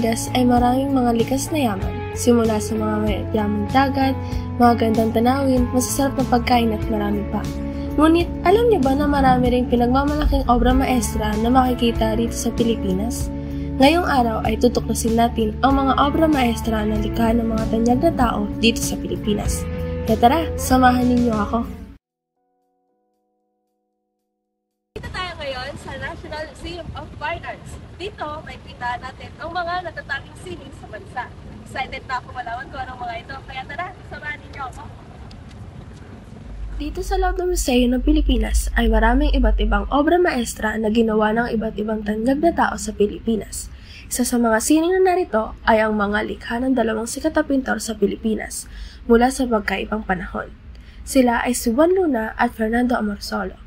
Pilipinas ay maraming mga likas na yaman, simula sa mga mayamang dagat, mga gandang tanawin, masasarap na pagkain at marami pa. Ngunit, alam niyo ba na marami ring pinagmamalaking obra maestra na makikita rito sa Pilipinas? Ngayong araw ay tutuklasin natin ang mga obra maestra na likha ng mga tanyag na tao dito sa Pilipinas. Kaya tara, samahan ninyo ako. Dito tayo ngayon sa National Museum of Fine Arts. Dito, makikita natin ang mga natatanging sining sa bansa. Excited na ako malaman kung anong mga ito. Kaya tara, samahan ninyo ako. Dito sa loob ng Museo ng Pilipinas ay maraming iba't ibang obra maestra na ginawa ng iba't ibang tanyag na tao sa Pilipinas. Isa sa mga sining na narito ay ang mga likha ng dalawang sikat na pintor sa Pilipinas mula sa magkaibang panahon. Sila ay si Juan Luna at Fernando Amorsolo.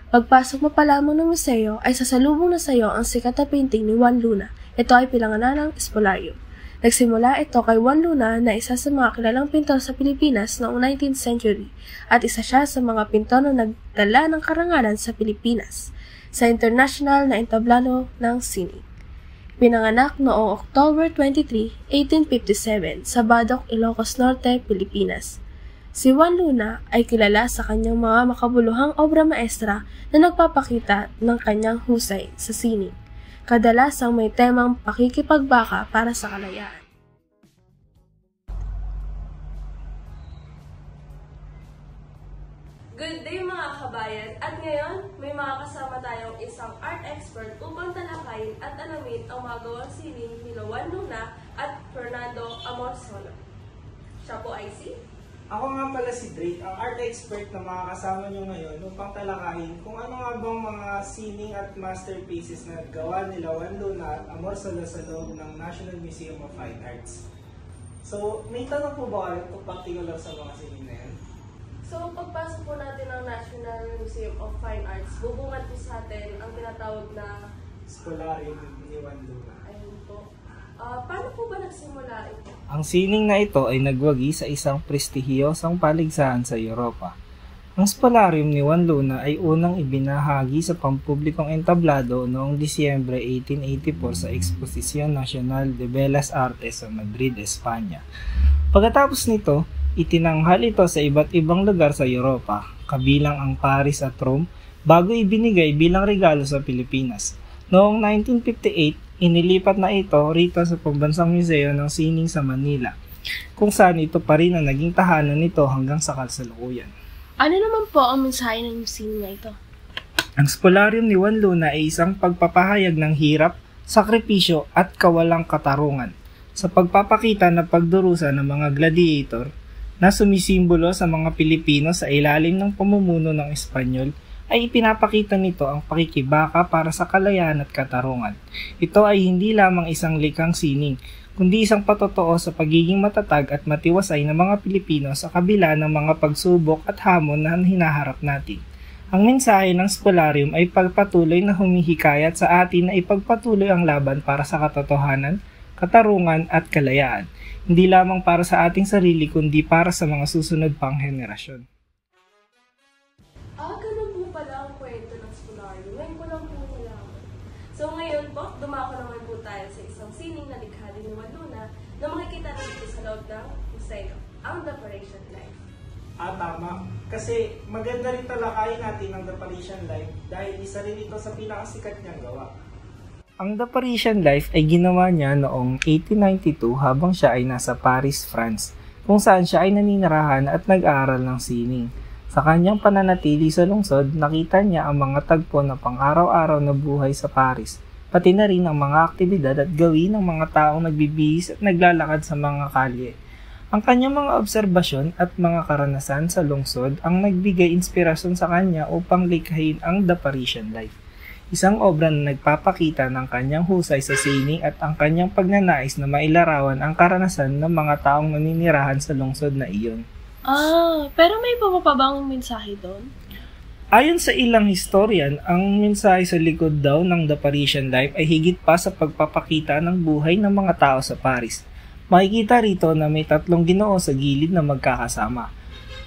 Pagpasok mo pa lamang ng museo ay sasalubong na sa iyo ang sikat na painting ni Juan Luna. Ito ay pinangalan ng Espolario. Nagsimula ito kay Juan Luna na isa sa mga kilalang pintor sa Pilipinas noong 19th century at isa siya sa mga pintor na nagdala ng karangalan sa Pilipinas sa international na entablado ng sining. Pinanganak noong October 23, 1857 sa Badoc, Ilocos Norte, Pilipinas. Si Juan Luna ay kilala sa kanyang mga makabuluhang obra maestra na nagpapakita ng kanyang husay sa sining. Kadalasang may temang pakikipagbaka para sa kalayaan. Good day mga kabayan! At ngayon, may mga kasama tayong isang art expert upang talakayin at alamin ang mga gawang sining ni Juan Luna at Fernando Amorsolo. Siya po ay si... Ako nga pala si Drake, ang art expert na makakasama nyo ngayon upang talakayin kung ano nga bang mga sining at masterpieces na gawa nila Juan Luna at Amorsolo sa loob ng National Museum of Fine Arts. So, may tanong po ba kayo kung particular sa mga sining na yan? So, pagpasok po natin ng National Museum of Fine Arts, bubungad po sa atin ang tinatawag na Espolario ni Juan Luna. Ayun po. Paano po ba nagsimula ito? Ang sining na ito ay nagwagi sa isang prestihiyosang paligsahan sa Europa. Ang Spolarium ni Juan Luna ay unang ibinahagi sa pampublikong entablado noong Disyembre 1884 sa Exposición Nacional de Bellas Artes sa Madrid, Espanya. Pagkatapos nito, itinanghal ito sa iba't ibang lugar sa Europa, kabilang ang Paris at Rome, bago ibinigay bilang regalo sa Pilipinas. Noong 1958, inilipat na ito rito sa Pambansang Museo ng Sining sa Manila, kung saan ito pa rin ang naging tahanan nito hanggang sa kasalukuyan. Ano naman po ang mensahe ng sining na ito? Ang Spolarium ni Juan Luna ay isang pagpapahayag ng hirap, sakripisyo at kawalang katarungan sa pagpapakita na pagdurusa ng mga gladiator na sumisimbolo sa mga Pilipino sa ilalim ng pamumuno ng Espanyol, ay ipinapakita nito ang pakikibaka para sa kalayaan at katarungan. Ito ay hindi lamang isang likhang sining, kundi isang patotoo sa pagiging matatag at matiwasay ng mga Pilipino sa kabila ng mga pagsubok at hamon na hinaharap natin. Ang mensahe ng Spolarium ay pagpatuloy na humihikayat sa atin na ipagpatuloy ang laban para sa katotohanan, katarungan at kalayaan, hindi lamang para sa ating sarili kundi para sa mga susunod pang henerasyon. Ganun po pala ang kwento ng Spolarium. Ngayon ko lang po nalaman. So ngayon po, dumako naman po tayo sa isang sining na likha ni Juan Luna na makikita natin sa loob ng museo, ang The Parisian Life. Tama. Kasi maganda rin talakayin natin ang The Parisian Life dahil isa rin ito sa pinakasikat niyang gawa. Ang The Parisian Life ay ginawa niya noong 1892 habang siya ay nasa Paris, France, kung saan siya ay naninirahan at nag-aaral ng sining. Sa kanyang pananatili sa lungsod, nakita niya ang mga tagpo na pang-araw-araw na buhay sa Paris, pati na rin ang mga aktibidad at gawin ng mga taong nagbibihis at naglalakad sa mga kalye. Ang kanyang mga obserbasyon at mga karanasan sa lungsod ang nagbigay inspirasyon sa kanya upang likhain ang The Parisian Life, isang obra na nagpapakita ng kanyang husay sa sining at ang kanyang pagnanais na mailarawan ang karanasan ng mga taong naninirahan sa lungsod na iyon. Pero may iba pa bang mensahe doon? Ayon sa ilang historian, ang mensahe sa likod daw ng The Parisian Life ay higit pa sa pagpapakita ng buhay ng mga tao sa Paris. Makikita rito na may tatlong Ginoo sa gilid na magkakasama.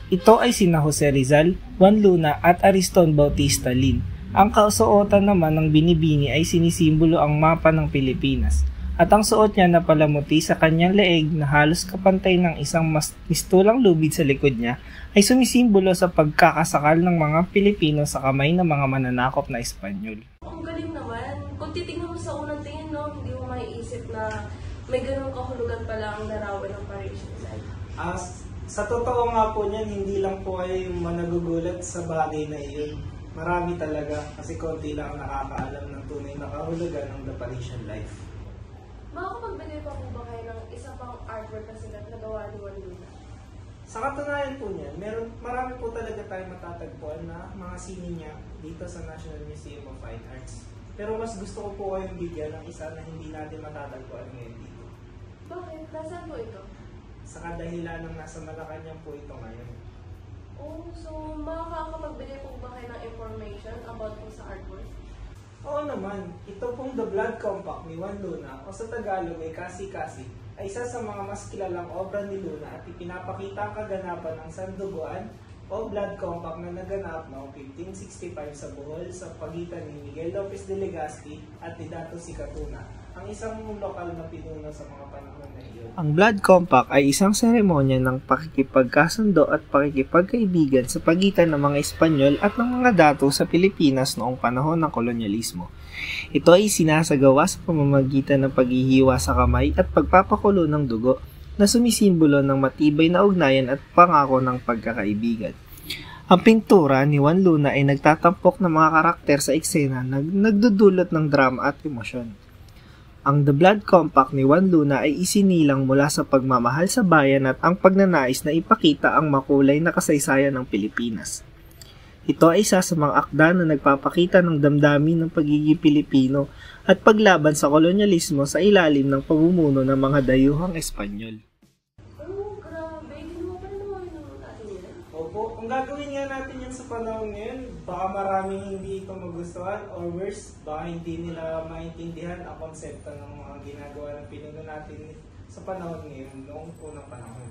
Ito ay sina Jose Rizal, Juan Luna at Ariston Bautista Lin. Ang kausuotan naman ng binibini ay sinisimbolo ang mapa ng Pilipinas. At ang suot niya na palamuti sa kanyang leeg na halos kapantay ng isang mistulang lubid sa likod niya ay sumisimbolo sa pagkakasakal ng mga Pilipino sa kamay ng mga mananakop na Espanyol. Ang galing naman. Kung titignan mo sa unang tingin, no, hindi mo maiisip na may ganung kahulugan pala ang larawan ng Parisian life. Sa totoo nga po niyan, hindi lang po ay managugulat sa bagay na iyon. Marami talaga kasi konti lang ang nakakaalam ng tunay na kahulugan ng The Parisian Life. Makakapagbigay pa po ba kayo ng isa pang artwork na sikat na gawa ni Juan Luna? Sa katunayan po niyan, marami po talaga tayong matatagpuan na mga sine niya dito sa National Museum of Fine Arts. Pero mas gusto ko po kayong bigyan ng isa na hindi natin matatagpuan ngayon dito. Bakit? Nasaan po ito? Sa kadahilan ng nasa Malacanang po ito ngayon. Oh, so makakapagbigay po ba kayo ng information about po sa artwork? Oo naman, ito pong The Blood Compact ni Juan Luna o sa Tagalog ay Kasi-Kasi ay isa sa mga mas kilalang obra ni Luna at ipinapakita ang kaganapan ng Sanduguan o Blood Compact na naganap noong 1565 sa Bohol sa pagitan ni Miguel Lopez de Legazpi at ni Dato Sicatuna, ang isang lokal na pinuno sa mga panahon na iyon. Ang Blood Compact ay isang seremonya ng pakikipagkasundo at pakikipagkaibigan sa pagitan ng mga Espanyol at ng mga dato sa Pilipinas noong panahon ng kolonyalismo. Ito ay sinasagawa sa pamamagitan ng paghihiwa sa kamay at pagpapakulo ng dugo na sumisimbolo ng matibay na ugnayan at pangako ng pagkakaibigan. Ang pintura ni Juan Luna ay nagtatampok ng mga karakter sa eksena na nagdudulot ng drama at emosyon. Ang The Blood Compact ni Juan Luna ay isinilang mula sa pagmamahal sa bayan at ang pagnanais na ipakita ang makulay na kasaysayan ng Pilipinas. Ito ay isa sa mga akda na nagpapakita ng damdamin ng pagiging Pilipino at paglaban sa kolonyalismo sa ilalim ng pamumuno ng mga dayuhang Espanyol. Oh, grabe. Hindi mo pa naman natin yan. Opo, kung gagawin nga natin yan sa panahon ngayon, baka maraming hindi ito magustuhan or worse, baka hindi nila maintindihan ang konsepto ng mga ginagawa ng pinuno natin sa panahon ngayon, noong unang panahon.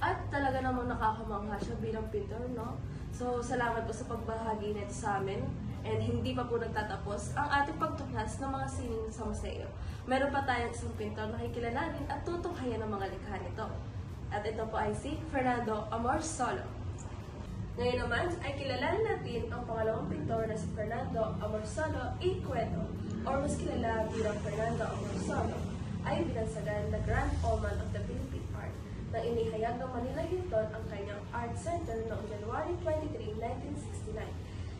At talaga namang nakakamangha siya bilang pintor, no? So, salamat po sa pagbahagi nito sa amin. And hindi pa po nagtatapos ang ating pagtuklas ng mga sining sa museo. Meron pa tayong isang pintor na kikilalanin at tutunghayan ng mga likha nito. At ito po ay si Fernando Amorsolo. Ngayon naman ay kilalanin natin ang pangalawang pintor na si Fernando Amorsolo y Cueto, or mas kilala bilang Fernando Amorsolo, ay binansagan na Grand Oman of the Philippine Art na inihayag ng Manila Hilton ang kanyang art center noong January 23, 1969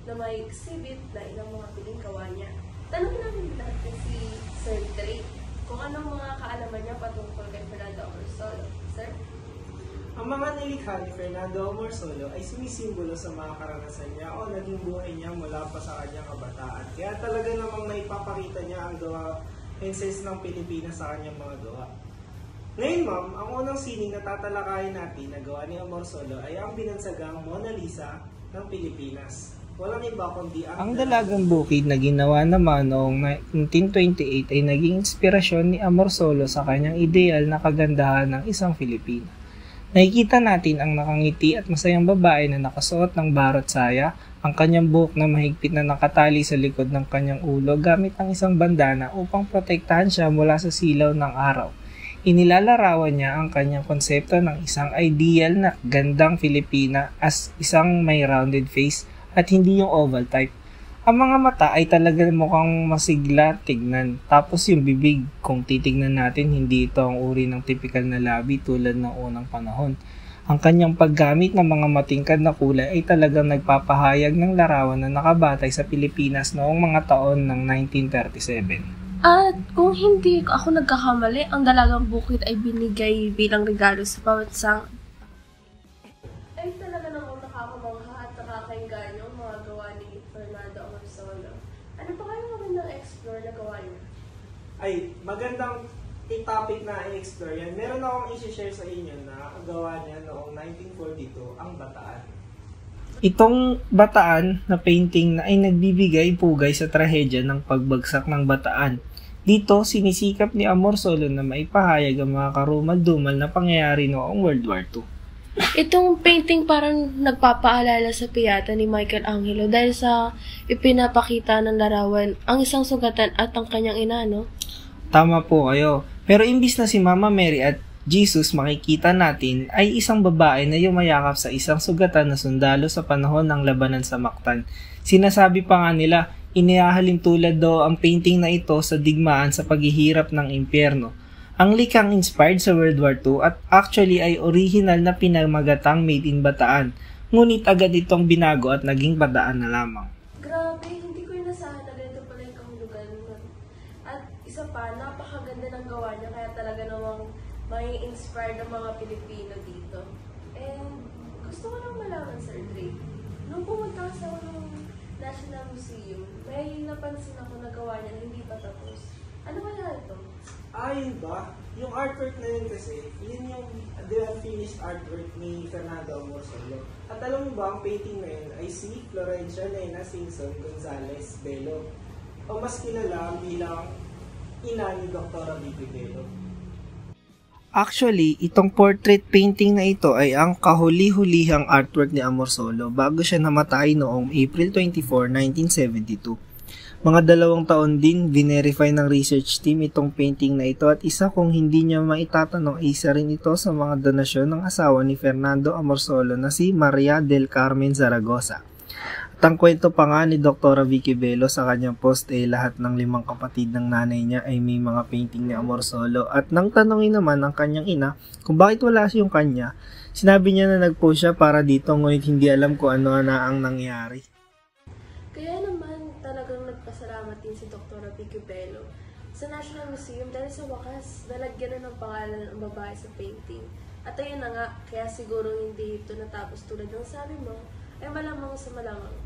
na may exhibit na ilang mga piling gawa niya. Tanungin namin natin si Sir Dre kung anong mga kaalaman niya patungkol kay Fernando Amorsolo. Sir? Ang mga nilikha ni Fernando Amorsolo ay sumisimbolo sa mga karanasan niya o naging buhay niya mula pa sa kanyang kabataan. Kaya talaga namang naipapakita niya ang gawa princess ng Pilipinas sa kanyang mga gawa. Ngayon ma'am, ang unang sining na tatalakayin natin na gawa ni Amorsolo ay ang binansagang Mona Lisa ng Pilipinas. Walang iba kundi Ang Dalagang Bukid na ginawa naman noong 1928 ay naging inspirasyon ni Amorsolo sa kanyang ideal na kagandahan ng isang Filipina. Nakikita natin ang nakangiti at masayang babae na nakasuot ng barot saya, ang kanyang buhok na mahigpit na nakatali sa likod ng kanyang ulo gamit ang isang bandana upang protektahan siya mula sa silaw ng araw. Inilalarawan niya ang kanyang konsepto ng isang ideal na gandang Filipina as isang may rounded face at hindi yung oval type. Ang mga mata ay talaga mukhang masigla tignan. Tapos yung bibig, kung titignan natin, hindi ito ang uri ng typical na labi tulad ng unang panahon. Ang kanyang paggamit ng mga matingkad na kulay ay talagang nagpapahayag ng larawan na nakabatay sa Pilipinas noong mga taon ng 1937. At kung hindi ako nagkakamali, ang Dalagang Bukid ay binigay bilang regalo sa pamansang. Ay talaga namang nakakamangha at nakakaingan yung mga gawa ni Fernando Amorsolo. Ano pa kayo magandang explore na gawa niya? ay magandang topic na i-explore yan. Meron akong i-share sa inyo na gawa niya noong 1942, ang Bataan. Itong Bataan na painting na ay nagbibigay pugay sa trahedya ng pagbagsak ng Bataan. Dito, sinisikap ni Amorsolo na maipahayag ang mga karumal-dumal na pangyayari noong World War II. Itong painting parang nagpapaalala sa piyata ni Michelangelo dahil sa ipinapakita ng larawan ang isang sugatan at ang kanyang ina, no? Tama po kayo. Pero imbis na si Mama Mary at Jesus makikita natin ay isang babae na yumayakap sa isang sugatan na sundalo sa panahon ng labanan sa Mactan. Sinasabi pa nga nila, inihahalin tulad daw ang painting na ito sa digmaan sa paghihirap ng impyerno. Ang likhang inspired sa World War II at actually ay original na pinamagatang made in Bataan. Ngunit agad itong binago at naging Bataan na lamang. Grabe, hindi ko inasahan na ganito pala yung kahulugan nun. At isa pa, napakaganda ng gawa niya, kaya talaga namang may inspired ang mga Pilipino dito. And gusto ko lang malaman, Sir Drake, nung pumunta sa National Museum, may napansin ako na gawa niya hindi pa tapos. Ano kaya ito? Yun ba? Yung artwork na yun kasi, yun yung the unfinished artwork ni Fernando Amorsolo. At alam mo ba, ang painting na yun ay si Florencia Nena Singson Gonzales Bello, o mas kilala bilang ina ni Dr. Vicky Bello. Actually, itong portrait painting na ito ay ang kahuli-hulihang artwork ni Amorsolo bago siya namatay noong April 24, 1972. Mga 2 taon din, verify ng research team itong painting na ito at isa kung hindi niya maitatanong ay isa rin ito sa mga donasyon ng asawa ni Fernando Amorsolo na si Maria del Carmen Zaragoza. At ang kwento pa nga ni Dr. Vicky Bello sa kanyang post ay lahat ng 5 kapatid ng nanay niya ay may mga painting ni Amorsolo at nang tanongin naman ng kanyang ina kung bakit wala siyang kanya, sinabi niya na nag-post siya para dito ngunit hindi alam kung ano na ang nangyari. Kaya naman talagang nagpasalamat din si Dr. Vicky Bello sa National Museum dahil sa wakas nalagyan na ng pangalan ng babae sa painting. At ayun na nga, kaya siguro hindi ito natapos tulad ng sabi mo, ay malamang sa malamang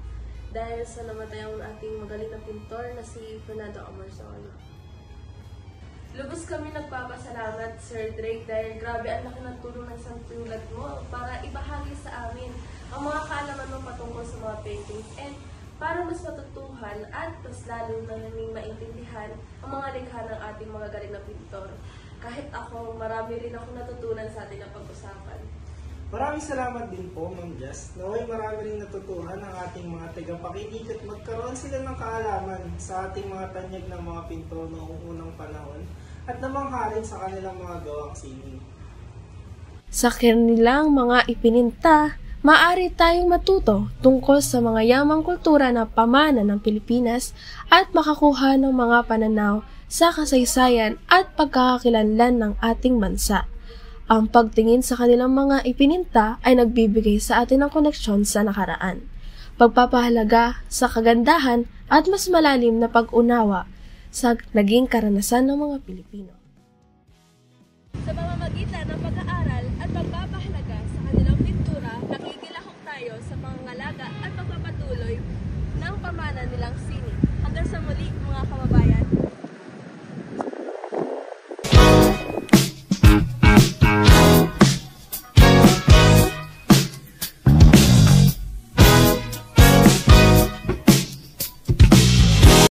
dahil sa namatay ang ating magaling na pintor na si Fernando Amorsolo. Lubos kami nagpapasalamat, Sir Drake, dahil grabe ang laki ng tulong ng isang tulad mo para ibahagi sa amin ang mga kaalaman mo patungkol sa mga paintings and para mas matutuhan at mas lalo na naming maintindihan ang mga likha ng ating mga galing na pintor. Kahit ako, marami rin ako natutunan sa ating na pag-usapan. Maraming salamat din po, Ma'am Jess. Naway marami rin natutuhan ang ating mga tagapakinig at magkaroon sila ng kaalaman sa ating mga tanyag ng mga pintor noong unang panahon at namanghalin sa kanilang mga gawang sining. Sa kanilang mga ipininta, maaari tayong matuto tungkol sa mga yamang kultura na pamana ng Pilipinas at makakuha ng mga pananaw sa kasaysayan at pagkakakilanlan ng ating bansa. Ang pagtingin sa kanilang mga ipininta ay nagbibigay sa atin ng koneksyon sa nakaraan, pagpapahalaga sa kagandahan at mas malalim na pag-unawa sa naging karanasan ng mga Pilipino. Sa pamamagitan ng pag-aaral at pagpapahalaga sa kanilang pintura, nakikilahok tayo sa pangangalaga at pagpapatuloy ng pamana nilang sining. Hanggang sa muli, mga kababayan.